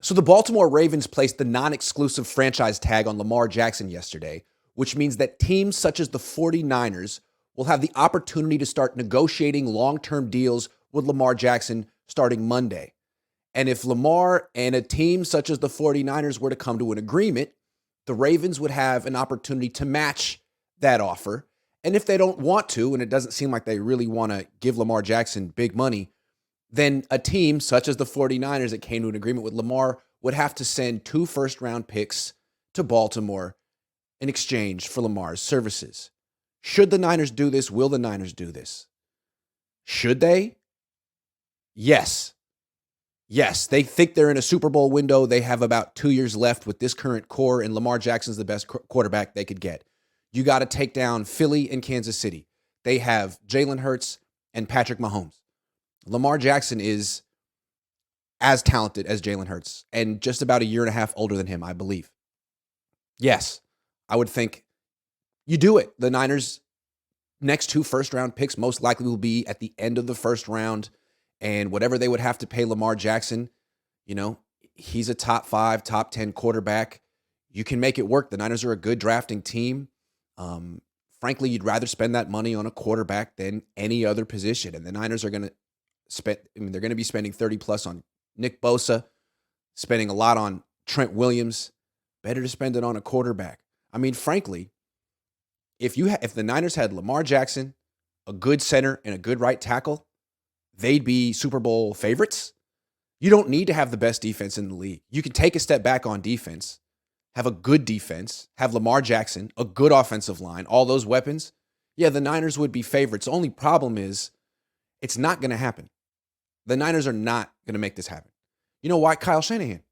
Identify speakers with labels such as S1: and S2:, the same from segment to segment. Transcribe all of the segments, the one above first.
S1: So the Baltimore Ravens placed the non-exclusive franchise tag on Lamar Jackson yesterday, which means that teams such as the 49ers will have the opportunity to start negotiating long-term deals with Lamar Jackson starting Monday. And if Lamar and a team such as the 49ers were to come to an agreement, the Ravens would have an opportunity to match that offer. And if they don't want to, and it doesn't seem like they really want to give Lamar Jackson big money, then a team such as the 49ers that came to an agreement with Lamar would have to send 2 first-round picks to Baltimore in exchange for Lamar's services. Should the Niners do this? Will the Niners do this? Should they? Yes. Yes, they think they're in a Super Bowl window. They have about 2 years left with this current core, and Lamar Jackson's the best quarterback they could get. You got to take down Philly and Kansas City. They have Jalen Hurts and Patrick Mahomes. Lamar Jackson is as talented as Jalen Hurts and just about a year and a half older than him, I believe. Yes, I would think you do it. The Niners' next 2 first-round picks most likely will be at the end of the first round, and whatever they would have to pay Lamar Jackson, he's a top 5, top 10 quarterback. You can make it work. The Niners are a good drafting team. Frankly, you'd rather spend that money on a quarterback than any other position, and the Niners are going to they're going to be spending 30 plus on Nick Bosa, spending a lot on Trent Williams. Better to spend it on a quarterback. I mean, frankly, if the Niners had Lamar Jackson, a good center, and a good right tackle, they'd be Super Bowl favorites. You don't need to have the best defense in the league. You can take a step back on defense, have a good defense, have Lamar Jackson, a good offensive line, all those weapons. Yeah, the Niners would be favorites. The only problem is it's not going to happen. The Niners are not going to make this happen. You know why? Kyle Shanahan.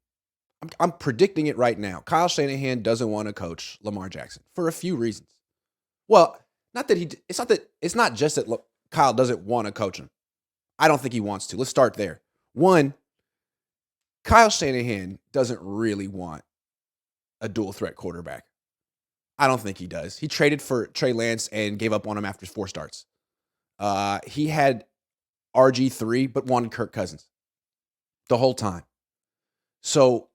S1: I'm predicting it right now. Kyle Shanahan doesn't want to coach Lamar Jackson for a few reasons. Well, it's not just that Kyle doesn't want to coach him. I don't think he wants to. Let's start there. One, Kyle Shanahan doesn't really want a dual threat quarterback. I don't think he does. He traded for Trey Lance and gave up on him after 4 starts. He had RG3, but wanted Kirk Cousins the whole time. So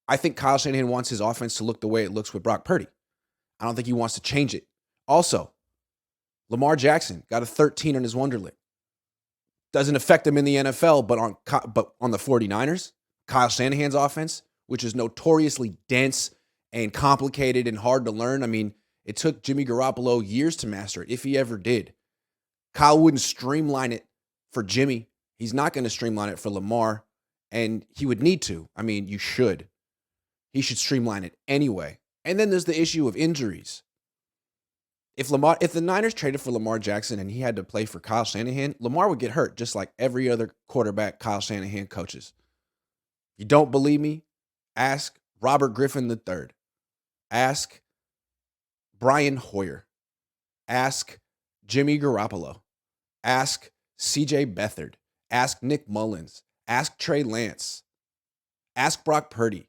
S1: I think Kyle Shanahan wants his offense to look the way it looks with Brock Purdy. I don't think he wants to change it. Also, Lamar Jackson got a 13 on his Wonderlic. Doesn't affect him in the NFL, but on the 49ers, Kyle Shanahan's offense, which is notoriously dense and complicated and hard to learn. I mean, it took Jimmy Garoppolo years to master it, if he ever did. Kyle wouldn't streamline it for Jimmy. He's not going to streamline it for Lamar, and he would need to. I mean, you should. He should streamline it anyway. And then there's the issue of injuries. If the Niners traded for Lamar Jackson and he had to play for Kyle Shanahan, Lamar would get hurt just like every other quarterback Kyle Shanahan coaches. You don't believe me? Ask Robert Griffin III. Ask Brian Hoyer. Ask Jimmy Garoppolo. Ask CJ Beathard. Ask Nick Mullins. Ask Trey Lance. Ask Brock Purdy.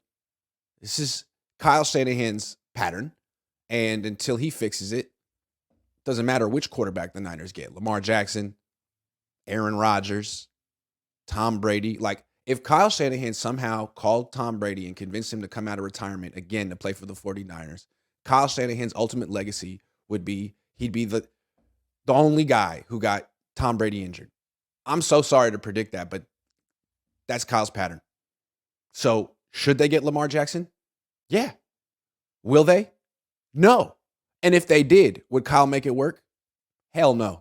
S1: This is Kyle Shanahan's pattern, and until he fixes it, doesn't matter which quarterback the Niners get. Lamar Jackson, Aaron Rodgers, Tom Brady. Like, if Kyle Shanahan somehow called Tom Brady and convinced him to come out of retirement again to play for the 49ers, Kyle Shanahan's ultimate legacy would be he'd be the only guy who got Tom Brady injured. I'm so sorry to predict that, but that's Kyle's pattern. So, should they get Lamar Jackson? Yeah. Will they? No. And if they did, would Kyle make it work? Hell no.